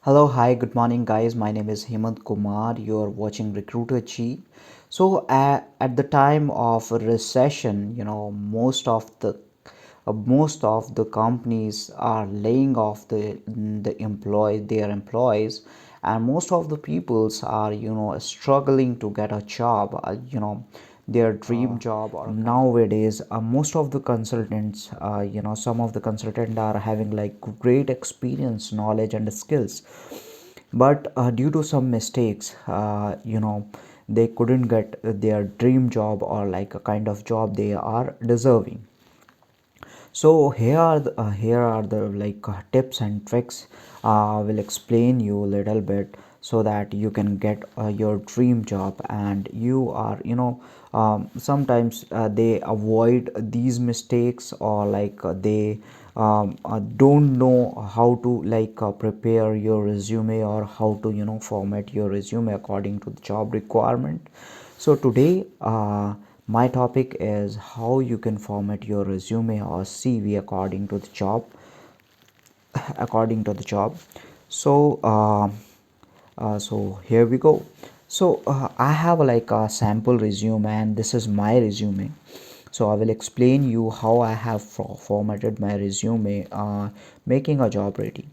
Hello, hi, good morning, guys. My name is Hemant Kumar. You're watching Recruiter Chi. At the time of a recession, most of the companies are laying off their employees, and most of the peoples are struggling to get a job. Their dream job or nowadays most of the consultants some of the consultants are having like great experience, knowledge and skills, but due to some mistakes they couldn't get their dream job or like a kind of job they are deserving. So here are the like tips and tricks. Will explain you a little bit so that you can get your dream job, and you are sometimes they avoid these mistakes, or like they don't know how to like prepare your resume, or how to format your resume according to the job requirement. So today my topic is how you can format your resume or CV according to the job. So here we go. So I have like a sample resume, and this is my resume. So I will explain you how I have formatted my resume, making a job ready.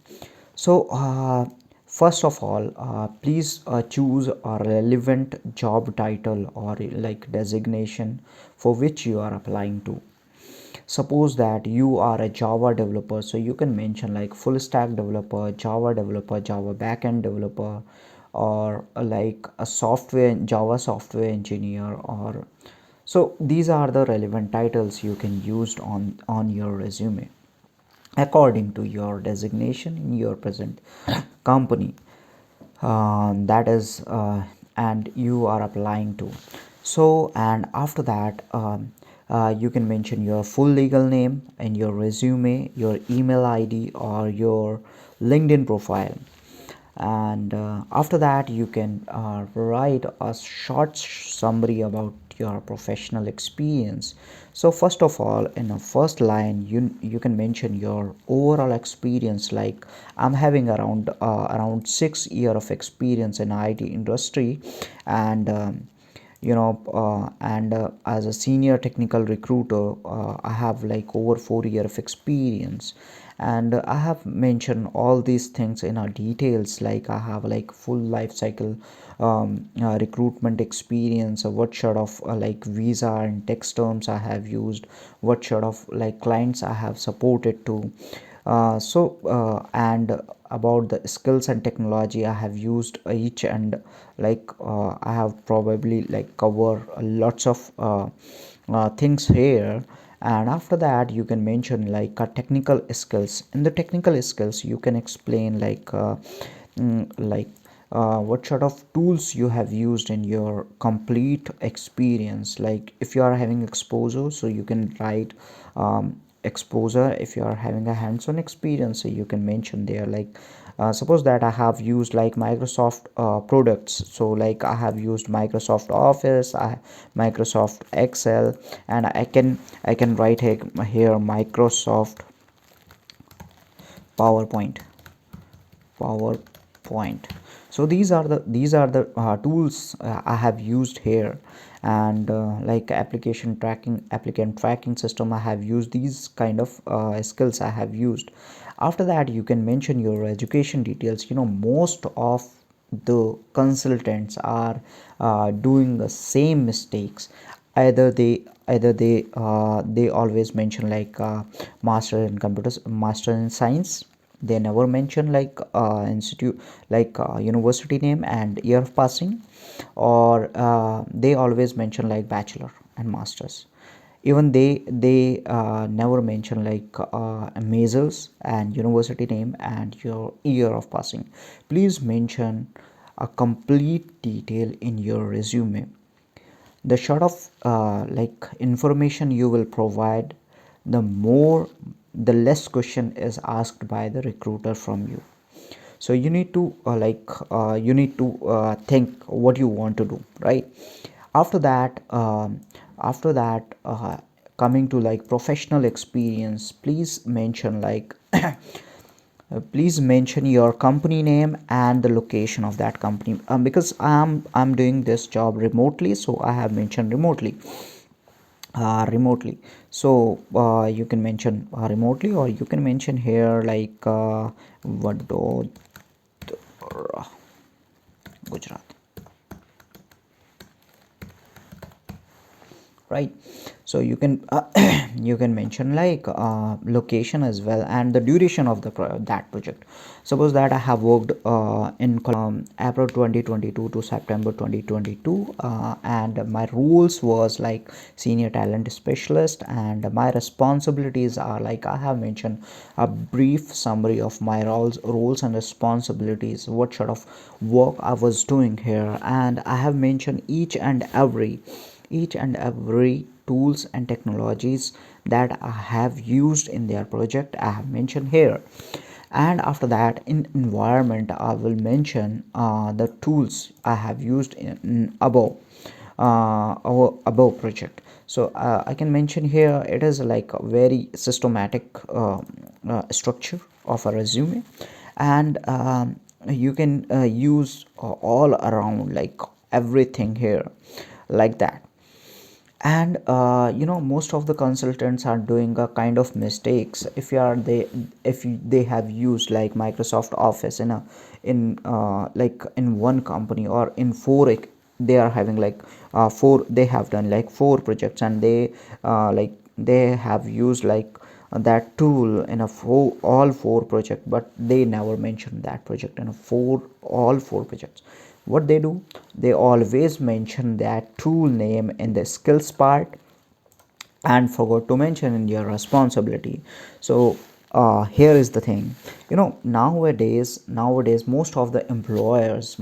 So first of all, please choose a relevant job title or like designation for which you are applying to. Suppose that you are a Java developer, so you can mention like full stack developer, Java backend developer, or like a software Java software engineer. Or so these are the relevant titles you can use on your resume according to your designation in your present company, that is and you are applying to. So and after that, you can mention your full legal name in your resume, your email ID or your LinkedIn profile. And after that you can write a short summary about your professional experience. So first of all, in the first line, you can mention your overall experience, like I'm having around 6 year of experience in IT industry, and as a senior technical recruiter, I have like over 4 year of experience. And I have mentioned all these things in our details, like I have like full life cycle recruitment experience, what sort of like visa and tax terms I have used, what sort of like clients I have supported to. And about the skills and technology I have used each, and like I have probably like cover lots of things here. And after that you can mention like technical skills. In the technical skills you can explain like like what sort of tools you have used in your complete experience. Like if you are having exposure, so you can write exposure. If you are having a hands-on experience, so you can mention there like suppose that I have used like Microsoft products, so like I have used Microsoft Office, Microsoft Excel, and I can write here Microsoft PowerPoint. PowerPoint. So these are the tools I have used here. And like applicant tracking system, I have used these kind of skills I have used. After that you can mention your education details. Most of the consultants are doing the same mistakes. Either they always mention like master in science. They never mention like institute, like university name and year of passing. Or they always mention like bachelor and masters. Even they never mention like majors and university name and your year of passing. Please mention a complete detail in your resume. The sort of like information you will provide, the less question is asked by the recruiter from you. So you need to think what you want to do, right? After that, coming to like professional experience, please mention like Please mention your company name and the location of that company, because I'm doing this job remotely, so I have mentioned remotely. So you can mention remotely, or you can mention here like Vadodara, Gujarat, right? So you can you can mention like location as well, and the duration of the that project. Suppose that I have worked in April 2022 to September 2022, and my roles was like senior talent specialist, and my responsibilities are like I have mentioned a brief summary of my roles and responsibilities, what sort of work I was doing here, and I have mentioned each and every tools and technologies that I have used in their project. I have mentioned here, and after that in environment I will mention the tools I have used in above project. So I can mention here it is like a very systematic structure of a resume, and you can use all around like everything here like that. And most of the consultants are doing a kind of mistakes if you are they have used like Microsoft Office like in one company or in they are having like four, they have done like four projects, and they have used like that tool in all four projects, but they never mention that project in all four projects. What they do, they always mention that tool name in the skills part and forgot to mention in your responsibility. So here is the thing, nowadays most of the employers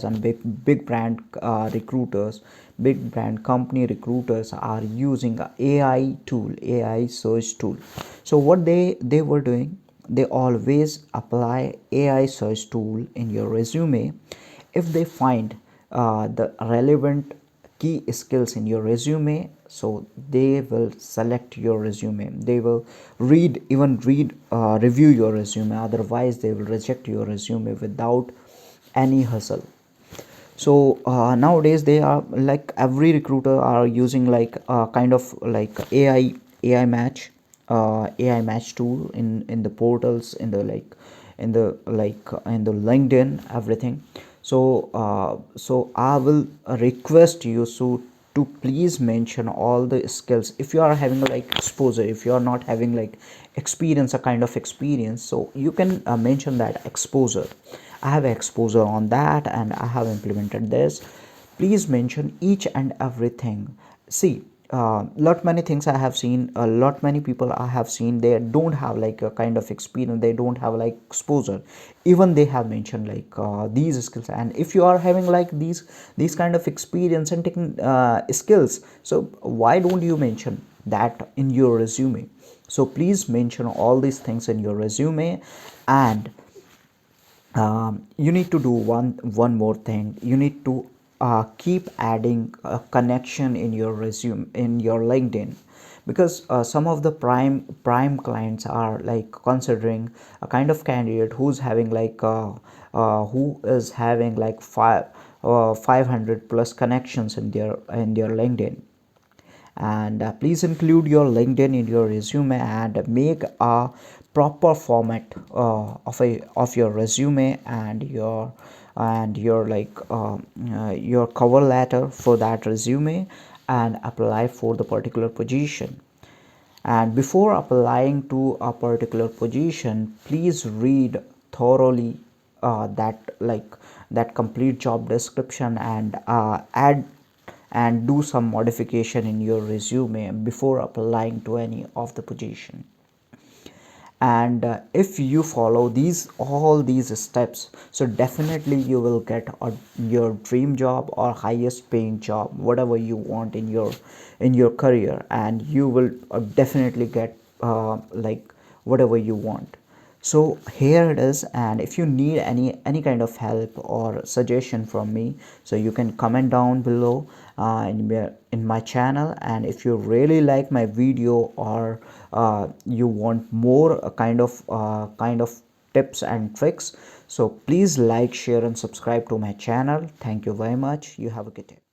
and big brand recruiters, big brand company recruiters are using a AI search tool. So what they were doing, they always apply AI search tool in your resume. If they find the relevant key skills in your resume, so they will select your resume, they will review your resume, otherwise they will reject your resume without any hustle. So nowadays they are like every recruiter are using like kind of like AI match tool in the portals, in the LinkedIn, everything. So I will request you to please mention all the skills. If you are having like exposure, if you are not having like experience, a kind of experience, so you can mention that exposure. I have exposure on that and I have implemented this. Please mention each and everything. See, lot many things I have seen, a lot many people I have seen, they don't have like a kind of experience, they don't have like exposure, even they have mentioned like these skills. And if you are having like these kind of experience and taking skills, so why don't you mention that in your resume? So please mention all these things in your resume. And you need to do one more thing. You need to keep adding a connection in your resume, in your LinkedIn, because some of the prime clients are like considering a kind of candidate who's having like who is having like 500 plus connections in their LinkedIn. And please include your LinkedIn in your resume and make a proper format of your resume and your cover letter for that resume, and apply for the particular position. And before applying to a particular position, please read thoroughly that complete job description, and add and do some modification in your resume before applying to any of the position. And if you follow all these steps, so definitely you will get your dream job or highest paying job, whatever you want in your career, and you will definitely get like whatever you want. So here it is, and if you need any kind of help or suggestion from me, so you can comment down below in my channel. And if you really like my video, or you want more kind of tips and tricks, so please like, share and subscribe to my channel. Thank you very much. You have a good day.